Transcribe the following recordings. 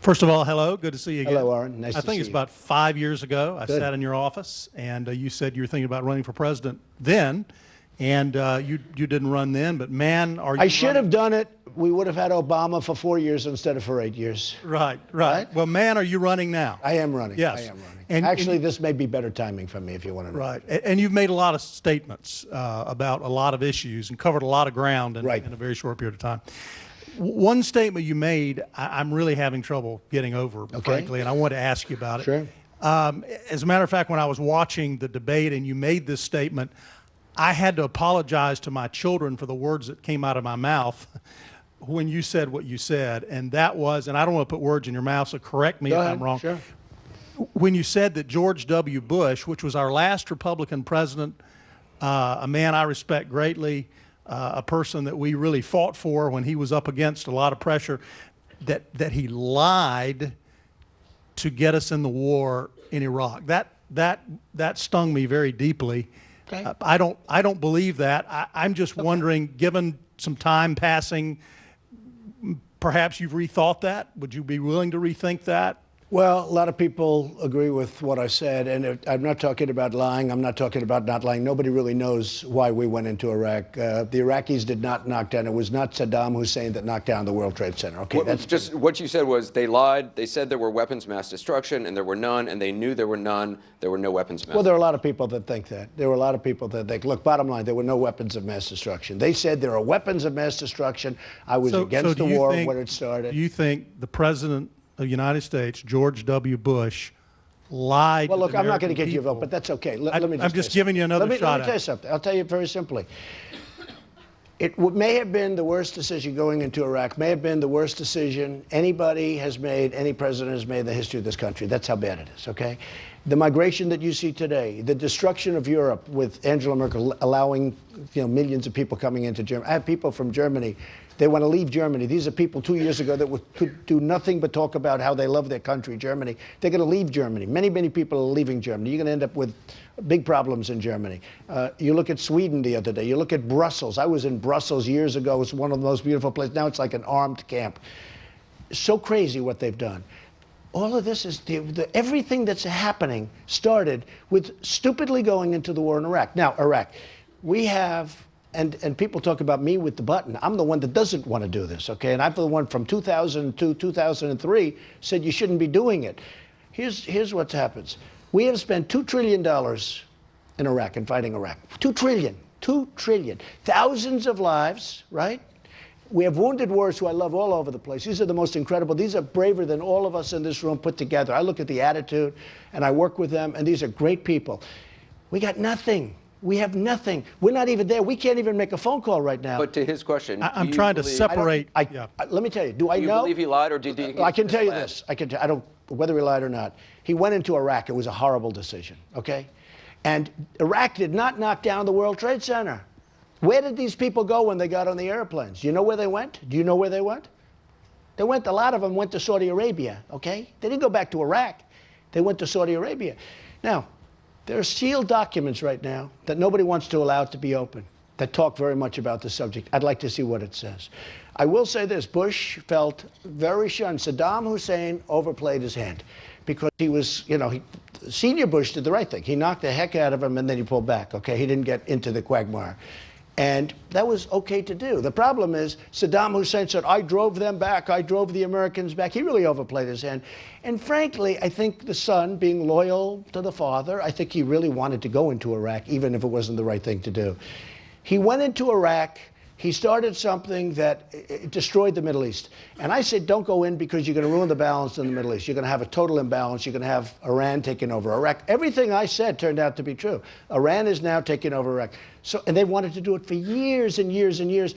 First of all, hello. Good to see you again. Hello, Aaron. Nice to see you. I think it's about 5 years ago. I sat in your office, and you said you were thinking about running for president then, and you didn't run then. But man, are you? I should have done it. We would have had Obama for 4 years instead of for 8 years. Right. Well, man, are you running now? I am running. Yes. I am running. And actually, this may be better timing for me if you want to know. Right. And you've made a lot of statements about a lot of issues and covered a lot of ground in a very short period of time. One statement you made, I'm really having trouble getting over, frankly, and I want to ask you about it. Sure. As a matter of fact, when I was watching the debate and you made this statement, I had to apologize to my children for the words that came out of my mouth when you said what you said. And that was, and I don't want to put words in your mouth, so correct me if I'm wrong. Sure. When you said that George W. Bush, which was our last Republican president, a man I respect greatly, a person that we really fought for when he was up against a lot of pressure, that he lied to get us in the war in Iraq. That stung me very deeply. Okay. I don't believe that. I'm just wondering, given some time passing, perhaps you've rethought that. Would you be willing to rethink that? Well, a lot of people agree with what I said, and I'm not talking about lying. I'm not talking about not lying. Nobody really knows why we went into Iraq. The Iraqis did not knock down. It was not Saddam Hussein that knocked down the World Trade Center. Okay, that's just what you said was they lied. They said there were weapons of mass destruction, and there were none, and they knew there were none. There were no weapons of mass destruction. Well, there are a lot of people that think that. There were a lot of people that think, look, bottom line, there were no weapons of mass destruction. They said there are weapons of mass destruction. I was against the war when it started. Do you think the president of the United States, George W. Bush, lied? Well, look, to the I'm not going to American get you a people? vote, but that's okay. Let me I'm just giving you another shot. Let me tell you something. I'll tell you very simply. It may have been the worst decision going into Iraq, may have been the worst decision anybody has made, any president has made in the history of this country. That's how bad it is, okay? The migration that you see today, the destruction of Europe with Angela Merkel allowing millions of people coming into Germany. I have people from Germany. They want to leave Germany. These are people 2 years ago that could do nothing but talk about how they love their country, Germany. They're going to leave Germany. Many, many people are leaving Germany. You're going to end up with big problems in Germany. You look at Sweden the other day. You look at Brussels. I was in Brussels years ago. It's one of the most beautiful places. Now it's like an armed camp. So crazy what they've done. All of this is everything that's happening started with stupidly going into the war in Iraq. Now, Iraq, we have, and people talk about me with the button. I'm the one that doesn't want to do this, okay? And I'm the one from 2002, 2003 said you shouldn't be doing it. Here's what happens. We have spent $2 trillion in Iraq and fighting Iraq. $2 trillion. $2 trillion. Thousands of lives, right? We have wounded warriors who I love all over the place. These are the most incredible. These are braver than all of us in this room put together. I look at the attitude, and I work with them, and these are great people. We got nothing. We have nothing. We're not even there. We can't even make a phone call right now. But to his question, I'm trying to separate. Let me tell you. Do I know? Do you believe he lied, or did he? I can tell you this. I don't whether he lied or not. He went into Iraq. It was a horrible decision. Okay, and Iraq did not knock down the World Trade Center. Where did these people go when they got on the airplanes? Do you know where they went? Do you know where they went? A lot of them went to Saudi Arabia, okay? They didn't go back to Iraq. They went to Saudi Arabia. Now, there are sealed documents right now that nobody wants to allow to be open that talk very much about the subject. I'd like to see what it says. I will say this. Bush felt very shunned. Saddam Hussein overplayed his hand because he was, Senior Bush did the right thing. He knocked the heck out of him, and then he pulled back, okay? He didn't get into the quagmire. And that was okay to do. The problem is Saddam Hussein said, I drove them back. I drove the Americans back. He really overplayed his hand. And frankly, I think the son, being loyal to the father, I think he really wanted to go into Iraq, even if it wasn't the right thing to do. He went into Iraq. He started something that destroyed the Middle East. And I said, don't go in because you're going to ruin the balance in the Middle East. You're going to have a total imbalance. You're going to have Iran taking over Iraq. Everything I said turned out to be true. Iran is now taking over Iraq. And they wanted to do it for years and years and years.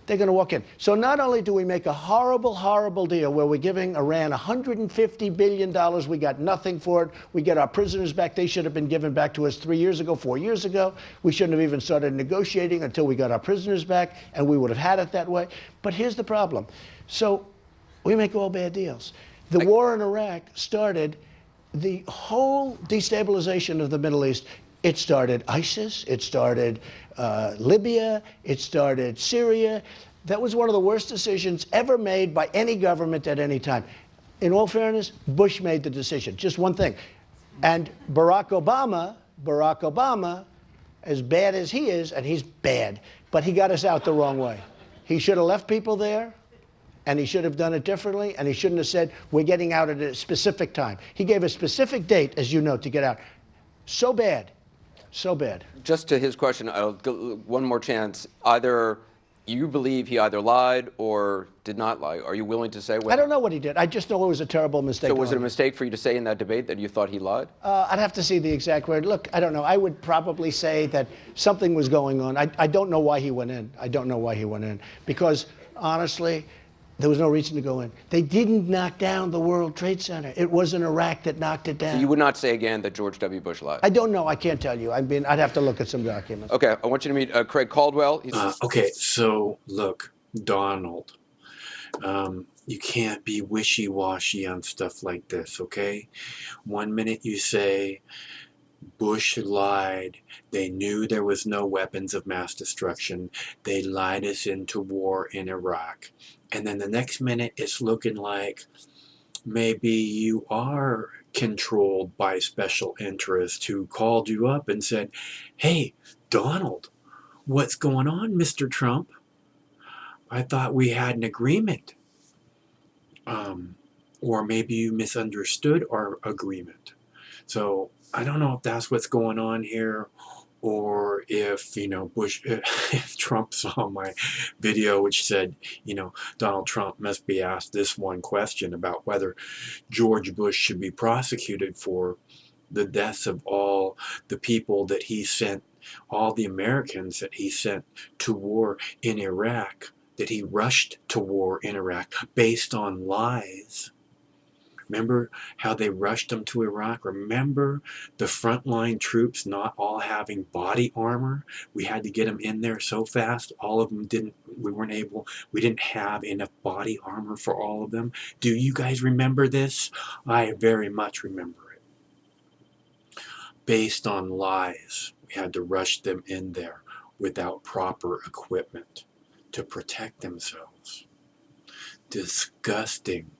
They're going to walk in. So not only do we make a horrible, horrible deal where we're giving Iran $150 billion, we got nothing for it. We get our prisoners back. They should have been given back to us 3 years ago, 4 years ago. We shouldn't have even started negotiating until we got our prisoners back, and we would have had it that way. But here's the problem. So we make all bad deals. The war in Iraq started the whole destabilization of the Middle East. It started ISIS, it started Libya, it started Syria. That was one of the worst decisions ever made by any government at any time. in all fairness, Bush made the decision. Just one thing. And Barack Obama, as bad as he is, and he's bad, but he got us out the wrong way. He should have left people there, and he should have done it differently, and he shouldn't have said, we're getting out at a specific time. He gave a specific date, as you know, to get out. So bad. So bad. Just to his question, I'll go one more chance. Either you believe he either lied or did not lie. Are you willing to say what? I don't know what he did. I just know it was a terrible mistake. So was it a mistake for you to say in that debate that you thought he lied? I'd have to see the exact word. Look, I don't know. I would probably say that something was going on. I don't know why he went in. I don't know why he went in. Because, honestly, there was no reason to go in. They didn't knock down the World Trade Center. It wasn't Iraq that knocked it down. So you would not say again that George W. Bush lied? I don't know. I can't tell you. I mean, I'd have to look at some documents. Okay, I want you to meet Craig Caldwell. Okay, so look, Donald, you can't be wishy-washy on stuff like this, okay? One minute you say Bush lied, they knew there was no weapons of mass destruction, they lied us into war in Iraq. And then the next minute it's looking like maybe you are controlled by special interests who called you up and said, hey, Donald, what's going on, Mr. Trump? I thought we had an agreement. Or maybe you misunderstood our agreement. So I don't know if that's what's going on here, or if, you know, if Trump saw my video which said, you know, Donald Trump must be asked this one question about whether George Bush should be prosecuted for the deaths of all the people that he sent, all the Americans that he sent to war in Iraq, that he rushed to war in Iraq based on lies. Remember how they rushed them to Iraq? Remember the frontline troops not all having body armor? We had to get them in there so fast. All of them didn't, we didn't have enough body armor for all of them. Do you guys remember this? I very much remember it. Based on lies, we had to rush them in there without proper equipment to protect themselves. Disgusting.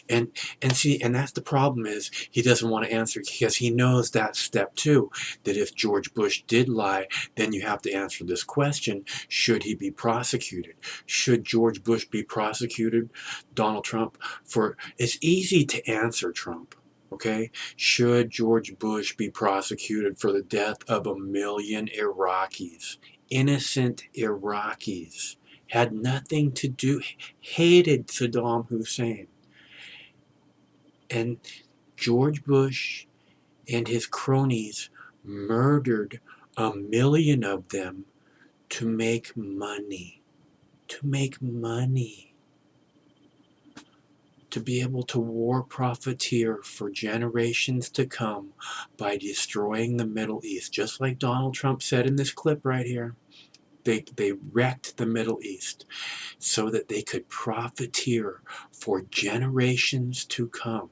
And see, and that's the problem, is he doesn't want to answer because he knows that step too, that if George Bush did lie, then you have to answer this question: should he be prosecuted? Should George Bush be prosecuted, Donald Trump? For it's easy to answer, Trump. Okay, should George Bush be prosecuted for the death of 1 million Iraqis, innocent Iraqis, had nothing to do, hated Saddam Hussein? And George Bush and his cronies murdered 1 million of them to make money. To make money. To be able to war profiteer for generations to come by destroying the Middle East. Just like Donald Trump said in this clip right here. They wrecked the Middle East so that they could profiteer for generations to come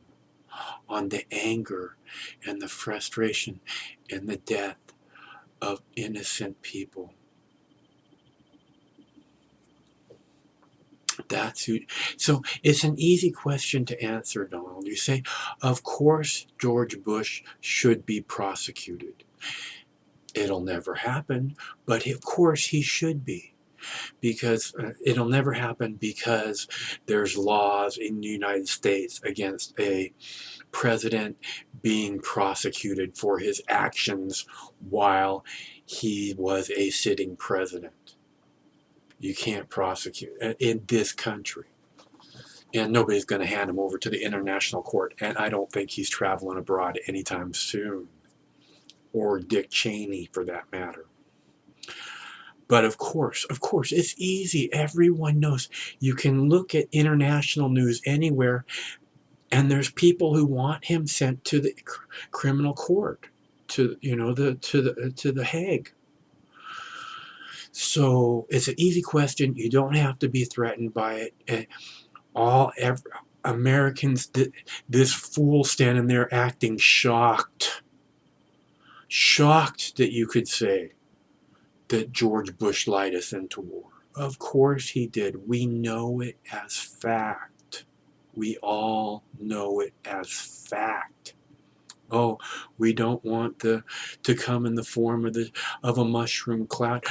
on the anger and the frustration and the death of innocent people. That's who. So it's an easy question to answer, Donald. You say, of course George Bush should be prosecuted. It'll never happen, but of course he should be. Because it'll never happen because there's laws in the United States against a president being prosecuted for his actions while he was a sitting president. You can't prosecute in this country. And nobody's going to hand him over to the international court. And I don't think he's traveling abroad anytime soon. Or Dick Cheney, for that matter. But of course, it's easy. Everyone knows. You can look at international news anywhere, and there's people who want him sent to the criminal court, to the Hague. So it's an easy question. You don't have to be threatened by it. Americans, this fool standing there acting shocked that you could say that George Bush lied us into war. Of course he did. We know it as fact. We all know it as fact. Oh, we don't want to come in the form of a mushroom cloud.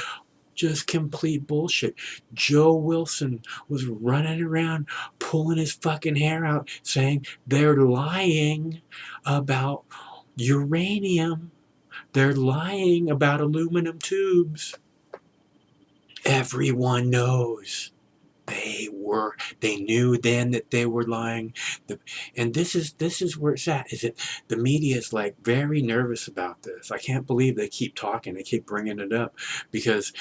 Just complete bullshit. Joe Wilson was running around pulling his fucking hair out saying they're lying about uranium. They're lying about aluminum tubes. Everyone knows. They knew then that they were lying. And this is where it's at, is that the media is like very nervous about this. I can't believe they keep talking, they keep bringing it up because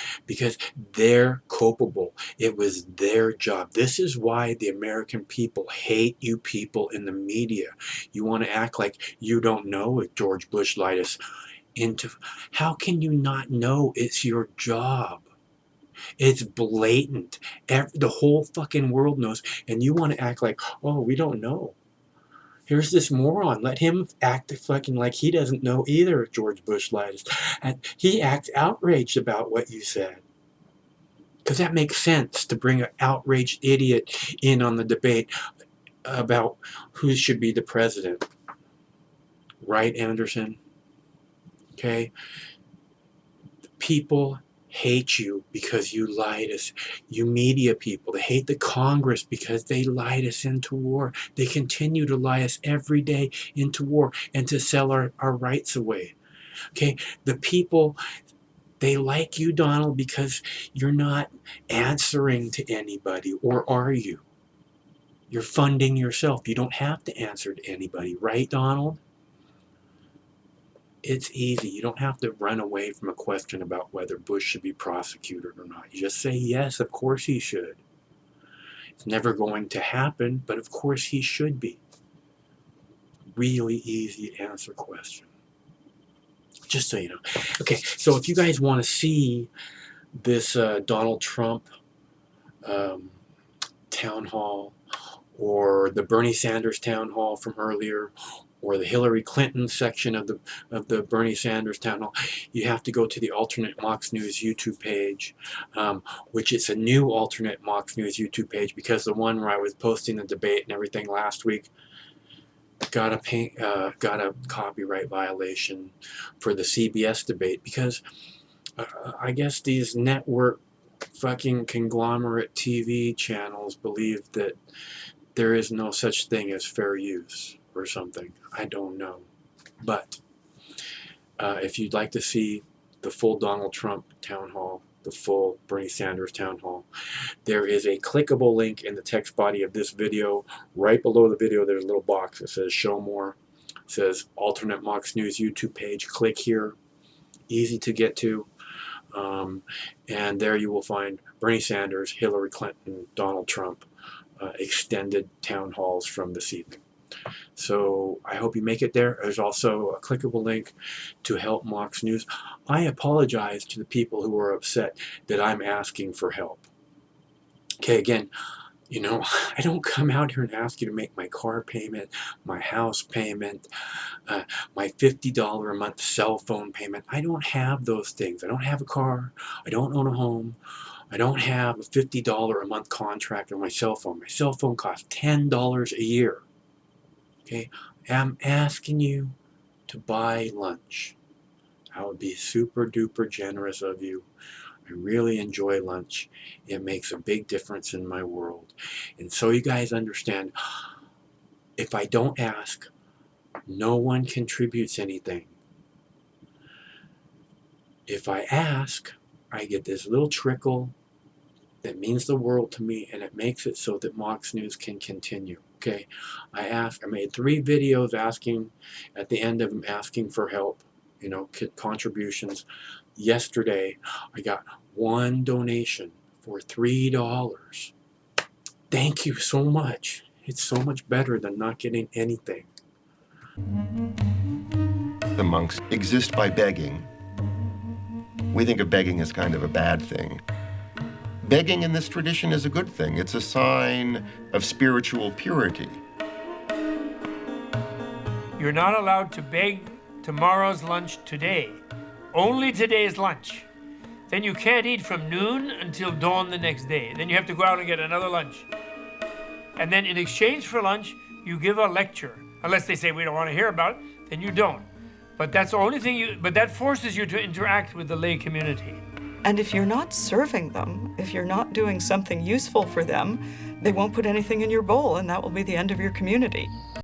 they're culpable. It was their job. This is why the American people hate you people in the media. You want to act like you don't know if George Bush lied us into. How can you not know? It's your job. It's blatant. The whole fucking world knows. And you want to act like, oh, we don't know. Here's this moron. Let him act fucking like he doesn't know either if George Bush lied. And he acts outraged about what you said. Because that makes sense, to bring an outraged idiot in on the debate about who should be the president. Right, Anderson? Okay? People hate you because you lied us. You media people, they hate the Congress because they lied us into war. They continue to lie us every day into war and to sell our rights away. Okay, the people, they like you, Donald, because you're not answering to anybody, or are you? You're funding yourself. You don't have to answer to anybody, right, Donald? It's easy. You don't have to run away from a question about whether Bush should be prosecuted or not. You just say, yes, of course he should. It's never going to happen, but of course he should be. Really easy to answer question. Just so you know. Okay, so if you guys want to see this Donald Trump town hall, or the Bernie Sanders town hall from earlier, or the Hillary Clinton section of the Bernie Sanders town hall, you have to go to the Alternate Mox News YouTube page, which is a new Alternate Mox News YouTube page, because the one where I was posting the debate and everything last week got a copyright violation for the CBS debate, because I guess these network fucking conglomerate TV channels believe that there is no such thing as fair use or something. I don't know. But if you'd like to see the full Donald Trump town hall, the full Bernie Sanders town hall, there is a clickable link in the text body of this video. Right below the video, there's a little box that says show more. It says Alternate Mox News YouTube page. Click here. Easy to get to. And there you will find Bernie Sanders, Hillary Clinton, Donald Trump extended town halls from this evening. So I hope you make it there. There's also a clickable link to Help Mox News. I apologize to the people who are upset that I'm asking for help. Okay, again, you know, I don't come out here and ask you to make my car payment, my house payment, my $50 a month cell phone payment. I don't have those things. I don't have a car. I don't own a home. I don't have a $50 a month contract on my cell phone. My cell phone costs $10 a year. Okay, I'm asking you to buy lunch. I would be super duper generous of you. I really enjoy lunch. It makes a big difference in my world. And so you guys understand, if I don't ask, no one contributes anything. If I ask, I get this little trickle that means the world to me, and it makes it so that Mox News can continue. Okay, I made 3 videos asking, at the end of them, asking for help, you know, contributions. Yesterday, I got 1 donation for $3. Thank you so much. It's so much better than not getting anything. The monks exist by begging. We think of begging as kind of a bad thing. Begging in this tradition is a good thing. It's a sign of spiritual purity. You're not allowed to beg tomorrow's lunch today. Only today's lunch. Then you can't eat from noon until dawn the next day. Then you have to go out and get another lunch. And then in exchange for lunch, you give a lecture. Unless they say we don't want to hear about it, then you don't. But that's the only thing but that forces you to interact with the lay community. And if you're not serving them, if you're not doing something useful for them, they won't put anything in your bowl, and that will be the end of your community.